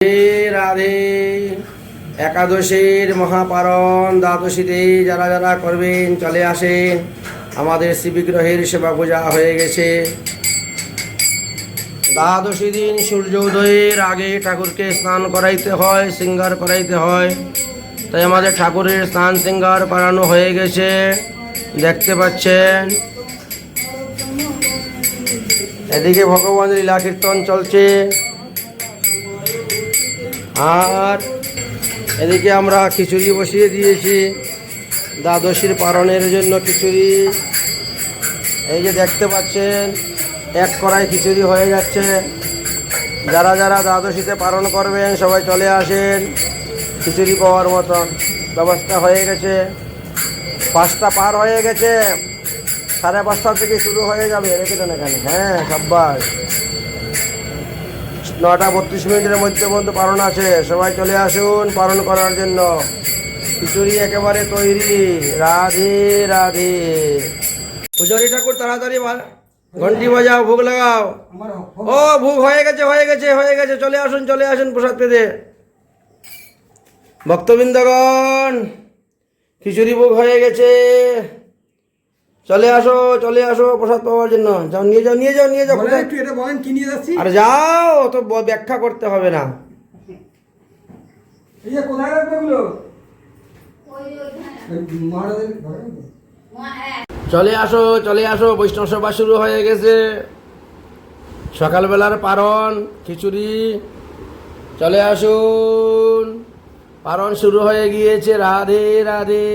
রাধে। একাদশীর মহাপারণ দ্বাদশীতে যারা যারা করবেন চলে আসেন। আমাদের শ্রীবিগ্রহের সেবা পূজা হয়ে গেছে। দ্বাদশী দিন সূর্য উদয়ের আগে ঠাকুরকে স্নান করাইতে হয়, শৃঙ্গার করাইতে হয়। তাই আমাদের ঠাকুরের স্নান শৃঙ্গার করানো হয়ে গেছে, দেখতে পাচ্ছেন। এদিকে ভগবানের লীলা কীর্তন চলছে, আর এদিকে আমরা খিচুড়ি বসিয়ে দিয়েছি দ্বাদশীর পারণের জন্য। খিচুড়ি এই যে দেখতে পাচ্ছেন, এক কড়াই খিচুড়ি হয়ে যাচ্ছে। যারা যারা দ্বাদশীতে পালন করবেন সবাই চলে আসেন, খিচুড়ি পাওয়ার মতন ব্যবস্থা হয়ে গেছে। 5টা পার হয়ে গেছে, 5:30 থেকে শুরু হয়ে যাবে। রেখেছেন এখানে? হ্যাঁ, সাব্বাস। 9:32 মধ্যে পালন আছে। সবাই চলে আসুন পালন করার জন্য। খিচুড়ি একেবারে তৈরি। রাধে রাধে। পূজারি ঠাকুর তাড়াতাড়ি ঘন্টি বাজাও, ভোগ লাগাও। ও ভোগ হয়ে গেছে, হয়ে গেছে, হয়ে গেছে। চলে আসুন, চলে আসুন প্রসাদ পেতে। ভক্তবৃন্দগণ, খিচুড়ি ভোগ হয়ে গেছে। চলে আসো, চলে আসো প্রসাদ পাওয়ার জন্য। যাও, নিয়ে যাও, নিয়ে যাও, নিয়ে যাও। আর যাও, তো ব্যাখ্যা করতে হবে না। চলে আসো, চলে আসো। বৈষ্ণব সভা শুরু হয়ে গেছে। সকালবেলার পারণ খিচুড়ি। চলে আসুন, পারণ শুরু হয়ে গিয়েছে। রাধে রাধে।